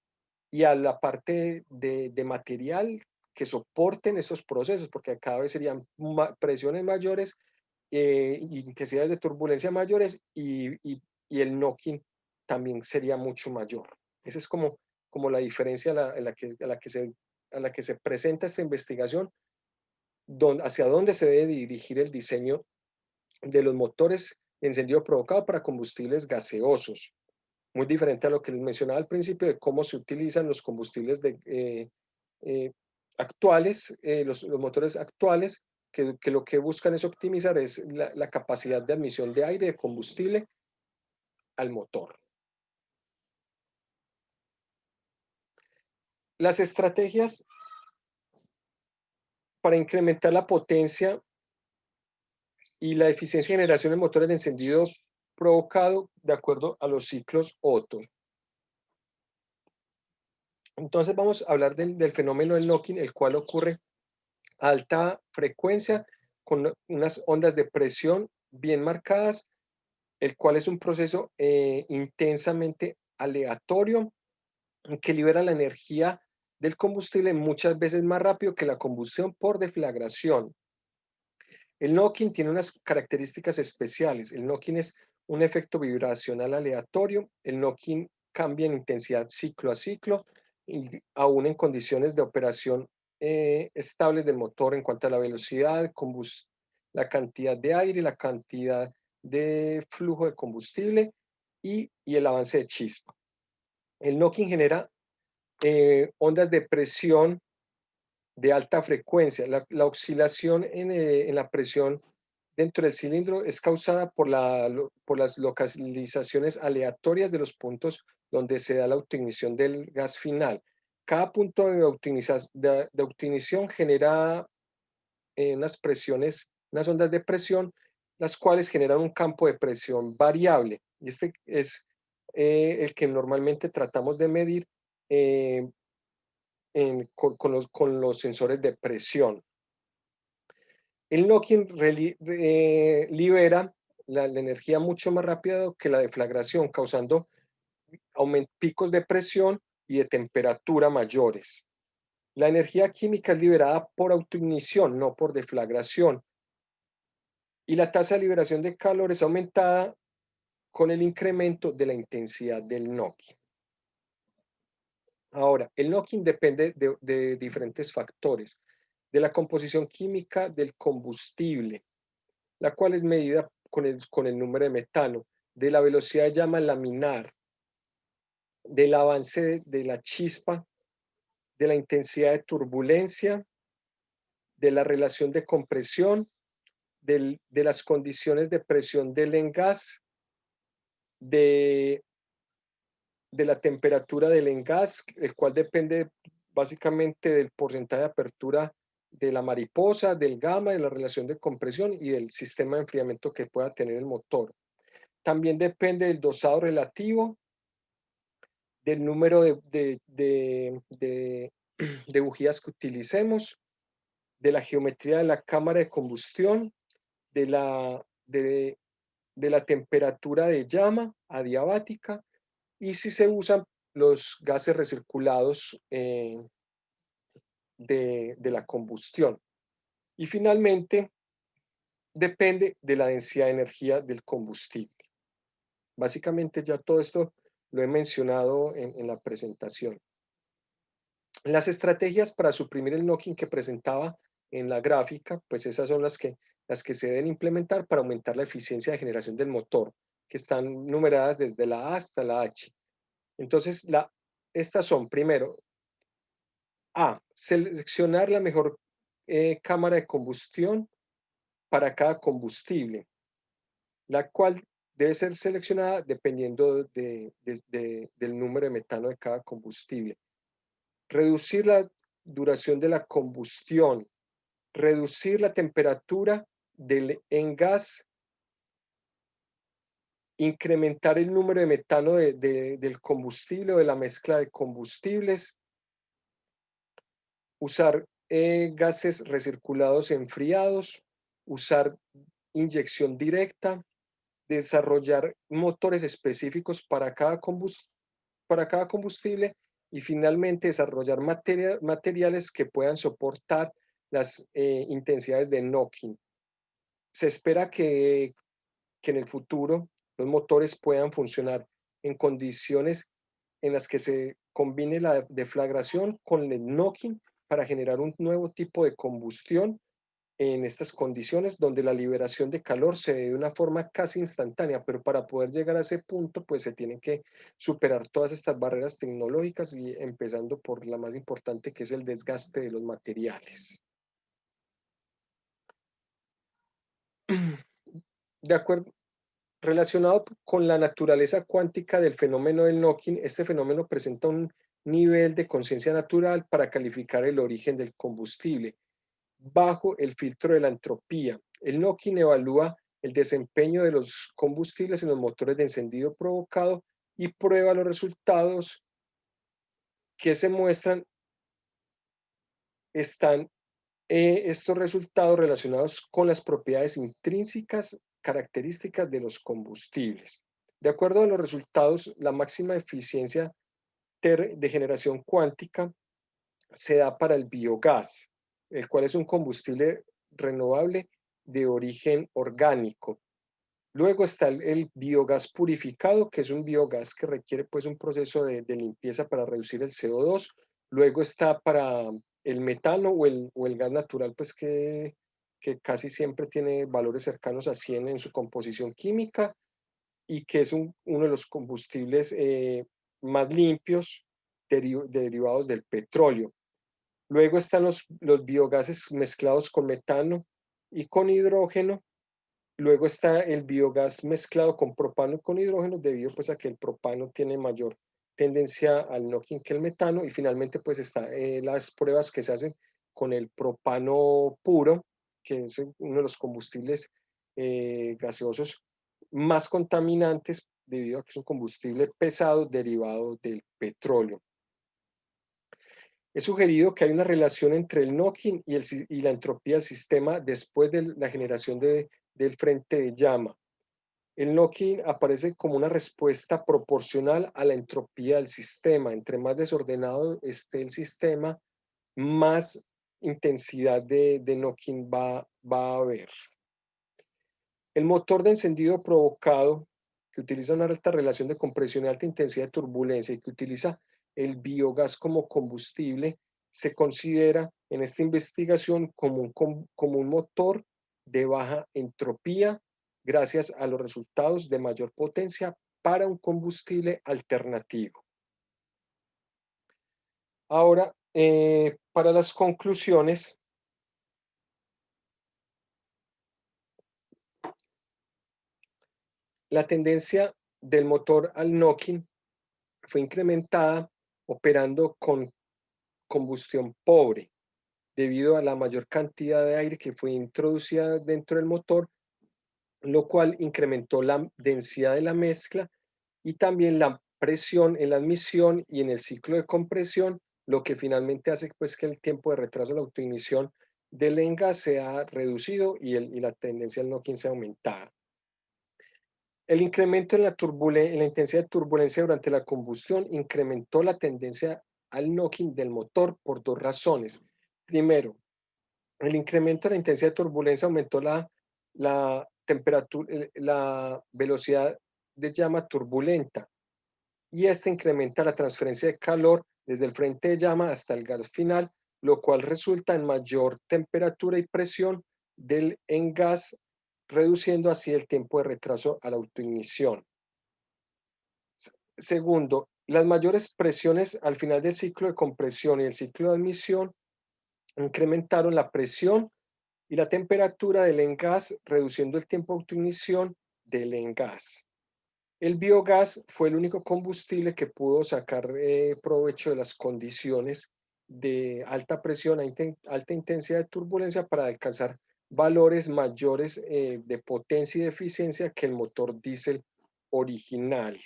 y a la parte de material que soporten esos procesos, porque cada vez serían presiones mayores, intensidades de turbulencia mayores y el knocking también sería mucho mayor. Esa es como la diferencia a la que se presenta esta investigación, hacia dónde se debe dirigir el diseño de los motores de encendido provocado para combustibles gaseosos. Muy diferente a lo que les mencionaba al principio de cómo se utilizan los combustibles actuales, los motores actuales, que lo que buscan es optimizar es la capacidad de admisión de aire, de combustible al motor. Las estrategias para incrementar la potencia y la eficiencia de generación de motores de encendido provocado de acuerdo a los ciclos Otto. Entonces vamos a hablar del fenómeno del knocking, el cual ocurre a alta frecuencia con unas ondas de presión bien marcadas, el cual es un proceso intensamente aleatorio que libera la energía del combustible muchas veces más rápido que la combustión por deflagración. El knocking tiene unas características especiales. El knocking es un efecto vibracional aleatorio. El knocking cambia en intensidad ciclo a ciclo, y aún en condiciones de operación estables del motor en cuanto a la velocidad, la cantidad de aire, la cantidad de flujo de combustible y el avance de chispa. El knocking genera ondas de presión de alta frecuencia. La oscilación en la presión dentro del cilindro es causada por las localizaciones aleatorias de los puntos donde se da la obtención del gas final. Cada punto de obtención genera unas ondas de presión, las cuales generan un campo de presión variable. Y este es el que normalmente tratamos de medir eh, con los sensores de presión. El knocking libera la energía mucho más rápido que la deflagración, causando picos de presión y de temperatura mayores. La energía química es liberada por autoignición, no por deflagración, y la tasa de liberación de calor es aumentada con el incremento de la intensidad del knocking. Ahora, el knocking depende de diferentes factores, de la composición química del combustible, la cual es medida con el número de metano, de la velocidad de llama laminar, del avance de la chispa, de la intensidad de turbulencia, de la relación de compresión, de las condiciones de presión del engas, de, de la temperatura del engas, el cual depende básicamente del porcentaje de apertura de la mariposa, del gamma, de la relación de compresión y del sistema de enfriamiento que pueda tener el motor. También depende del dosado relativo, del número de bujías que utilicemos, de la geometría de la cámara de combustión, de la temperatura de llama adiabática y si se usan los gases recirculados de la combustión. Y finalmente, depende de la densidad de energía del combustible. Básicamente ya todo esto lo he mencionado en la presentación. Las estrategias para suprimir el knocking que presentaba en la gráfica, pues esas son las que se deben implementar para aumentar la eficiencia de generación del motor, que están numeradas desde la A hasta la H. Entonces, estas son, primero, A, seleccionar la mejor cámara de combustión para cada combustible, la cual debe ser seleccionada dependiendo del número de metano de cada combustible. Reducir la duración de la combustión, reducir la temperatura del engas, incrementar el número de metano del combustible o de la mezcla de combustibles, usar gases recirculados enfriados, usar inyección directa, desarrollar motores específicos para cada combustible y finalmente desarrollar materiales que puedan soportar las intensidades de knocking. Se espera que en el futuro los motores puedan funcionar en condiciones en las que se combine la deflagración con el knocking para generar un nuevo tipo de combustión en estas condiciones donde la liberación de calor se dé de una forma casi instantánea, pero para poder llegar a ese punto, pues se tienen que superar todas estas barreras tecnológicas y empezando por la más importante que es el desgaste de los materiales. De acuerdo, relacionado con la naturaleza cuántica del fenómeno del knocking, este fenómeno presenta un nivel de conciencia natural para calificar el origen del combustible bajo el filtro de la entropía. El knocking evalúa el desempeño de los combustibles en los motores de encendido provocado y prueba los resultados que se muestran. Están estos resultados relacionados con las propiedades intrínsecas características de los combustibles. De acuerdo a los resultados, la máxima eficiencia de generación cuántica se da para el biogás, el cual es un combustible renovable de origen orgánico. Luego está el biogás purificado, que es un biogás que requiere pues un proceso de limpieza para reducir el CO2. Luego está para el metano o el gas natural, pues que casi siempre tiene valores cercanos a 100 en su composición química y que es uno de los combustibles más limpios derivados del petróleo. Luego están los biogases mezclados con metano y con hidrógeno, Luego está el biogás mezclado con propano y con hidrógeno, debido pues a que el propano tiene mayor tendencia al knocking que el metano. Y finalmente pues está las pruebas que se hacen con el propano puro, que es uno de los combustibles gaseosos más contaminantes, debido a que es un combustible pesado derivado del petróleo. He sugerido que hay una relación entre el knocking y la entropía del sistema después de la generación del frente de llama. El knocking aparece como una respuesta proporcional a la entropía del sistema. Entre más desordenado esté el sistema, más intensidad de knocking va a haber. El motor de encendido provocado, que utiliza una alta relación de compresión y alta intensidad de turbulencia y que utiliza el biogás como combustible, se considera en esta investigación como un motor de baja entropía gracias a los resultados de mayor potencia para un combustible alternativo. Ahora, para las conclusiones, la tendencia del motor al knocking fue incrementada operando con combustión pobre, debido a la mayor cantidad de aire que fue introducida dentro del motor, lo cual incrementó la densidad de la mezcla y también la presión en la admisión y en el ciclo de compresión, lo que finalmente hace pues, que el tiempo de retraso de la autoignición del engas sea reducido y la tendencia al knocking sea aumentada. El incremento en la intensidad de turbulencia durante la combustión incrementó la tendencia al knocking del motor por dos razones. Primero, el incremento de la intensidad de turbulencia aumentó la temperatura, la velocidad de llama turbulenta, y esta incrementa la transferencia de calor desde el frente de llama hasta el gas final, lo cual resulta en mayor temperatura y presión del engas, reduciendo así el tiempo de retraso a la autoignición. Segundo, las mayores presiones al final del ciclo de compresión y el ciclo de admisión incrementaron la presión y la temperatura del engas, reduciendo el tiempo de autoignición del engas. El biogás fue el único combustible que pudo sacar provecho de las condiciones de alta presión, alta intensidad de turbulencia para alcanzar valores mayores de potencia y de eficiencia que el motor diésel original,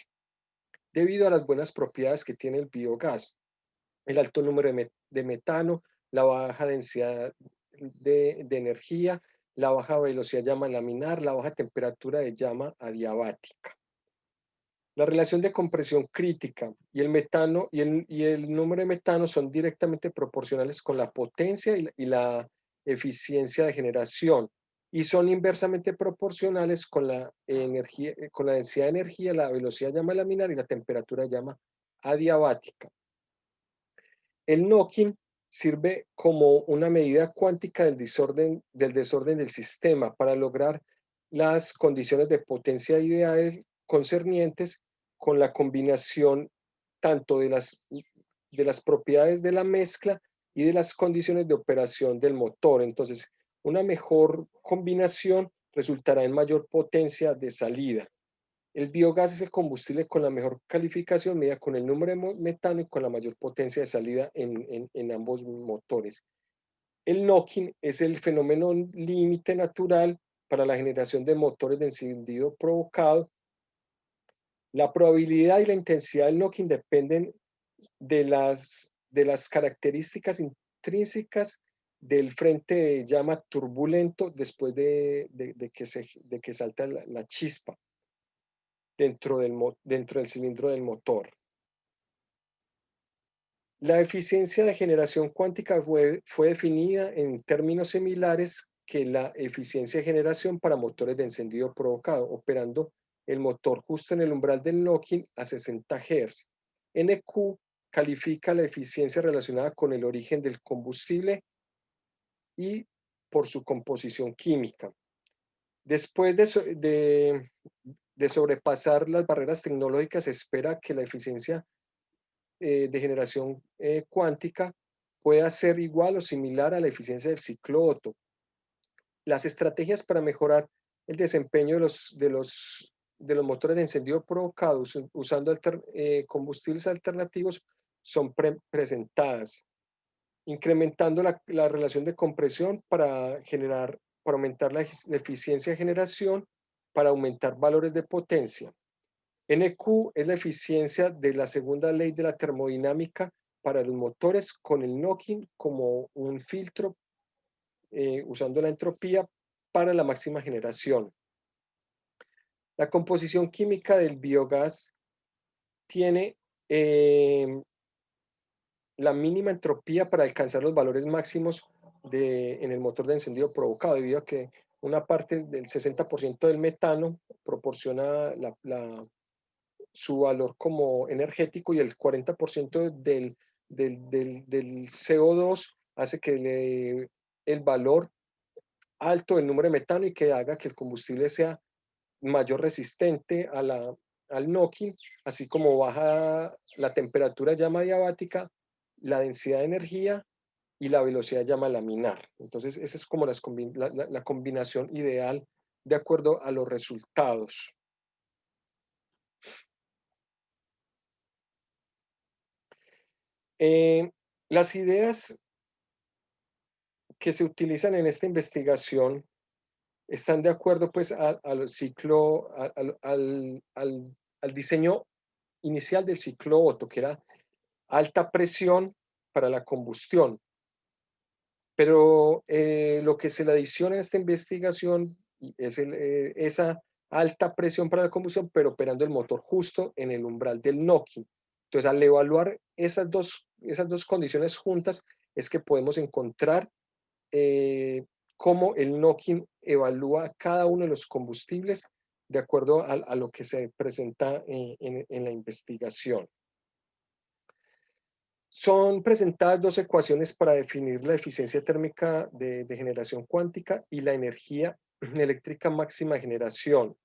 debido a las buenas propiedades que tiene el biogás, el alto número de metano, la baja densidad de energía, la baja velocidad llama laminar, la baja temperatura de llama adiabática. La relación de compresión crítica y el metano y el número de metano son directamente proporcionales con la potencia y la eficiencia de generación, y son inversamente proporcionales con la energía, con la densidad de energía, la velocidad llama laminar y la temperatura llama adiabática. El knocking sirve como una medida cuántica del desorden del sistema para lograr las condiciones de potencia ideales concernientes con la combinación tanto de las propiedades de la mezcla y de las condiciones de operación del motor. Entonces, una mejor combinación resultará en mayor potencia de salida. El biogás es el combustible con la mejor calificación medida con el número de metano y con la mayor potencia de salida en ambos motores. El knocking es el fenómeno límite natural para la generación de motores de encendido provocado. La probabilidad y la intensidad del knocking dependen de las características intrínsecas del frente de llama turbulento después de que salta la chispa dentro del cilindro del motor. La eficiencia de generación cuántica fue definida en términos similares que la eficiencia de generación para motores de encendido provocado, operando el motor justo en el umbral del knocking a 60 Hz. NQ califica la eficiencia relacionada con el origen del combustible y por su composición química. Después de sobrepasar las barreras tecnológicas, se espera que la eficiencia de generación cuántica pueda ser igual o similar a la eficiencia del ciclo Otto. Las estrategias para mejorar el desempeño de los motores de encendido provocados usando combustibles alternativos son presentadas, incrementando la relación de compresión para aumentar la eficiencia de generación, para aumentar valores de potencia. NQ es la eficiencia de la segunda ley de la termodinámica para los motores con el knocking como un filtro usando la entropía para la máxima generación. La composición química del biogás tiene la mínima entropía para alcanzar los valores máximos en el motor de encendido provocado, debido a que una parte del 60% del metano proporciona su valor como energético, y el 40% del CO2 hace que el valor alto del número de metano y que haga que el combustible sea mayor resistente al knocking, así como baja la temperatura llama diabática, la densidad de energía y la velocidad llama laminar. Entonces, esa es como la combinación ideal de acuerdo a los resultados. Las ideas que se utilizan en esta investigación están de acuerdo pues al ciclo, al diseño inicial del ciclo Otto, que era alta presión para la combustión. Pero lo que se le adiciona en esta investigación es esa alta presión para la combustión, pero operando el motor justo en el umbral del knocking. Entonces, al evaluar esas dos condiciones juntas, es que podemos encontrar cómo el knocking evalúa cada uno de los combustibles de acuerdo a lo que se presenta en la investigación. Son presentadas dos ecuaciones para definir la eficiencia térmica de generación cuántica y la energía eléctrica máxima de generación,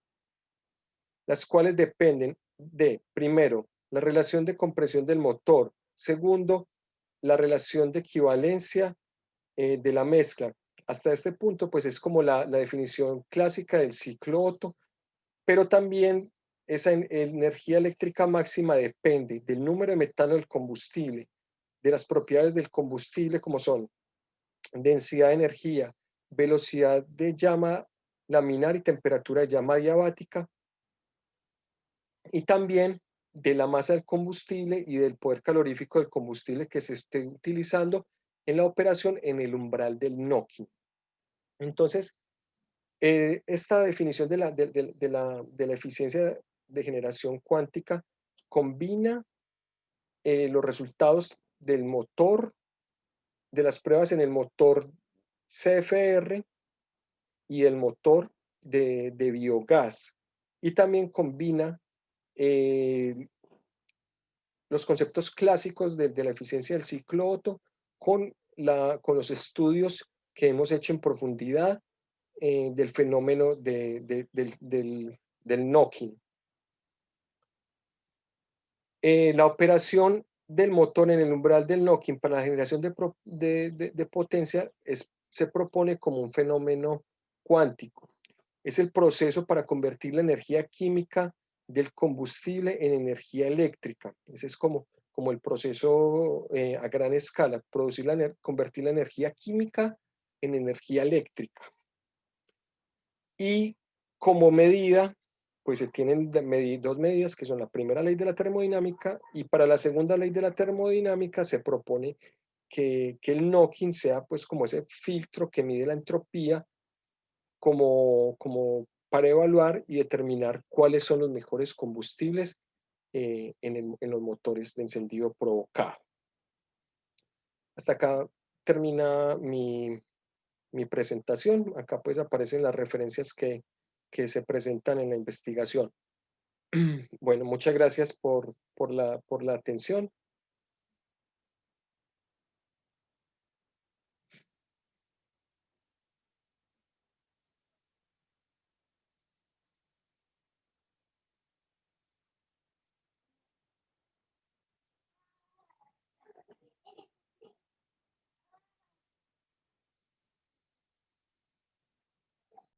las cuales dependen de, primero, la relación de compresión del motor, segundo, la relación de equivalencia de la mezcla. Hasta este punto, pues es como la definición clásica del ciclo Otto, pero también esa energía eléctrica máxima depende del número de metano del combustible, de las propiedades del combustible como son densidad de energía, velocidad de llama laminar y temperatura de llama diabática, y también de la masa del combustible y del poder calorífico del combustible que se esté utilizando en la operación en el umbral del knocking. Entonces, esta definición de la eficiencia de generación cuántica combina los resultados del motor, de las pruebas en el motor CFR y el motor de biogás, y también combina los conceptos clásicos de la eficiencia del ciclo Otto con los estudios que hemos hecho en profundidad del fenómeno del knocking. La operación del motor en el umbral del knocking para la generación de potencia se propone como un fenómeno cuántico. Es el proceso para convertir la energía química del combustible en energía eléctrica. Ese es como el proceso a gran escala, convertir la energía química en energía eléctrica. Y como medida, pues se tienen dos medidas, que son la primera ley de la termodinámica, y para la segunda ley de la termodinámica se propone que el knocking sea pues como ese filtro que mide la entropía como para evaluar y determinar cuáles son los mejores combustibles en los motores de encendido provocado. Hasta acá termina mi presentación. Acá pues aparecen las referencias que se presentan en la investigación. Bueno, muchas gracias por la atención.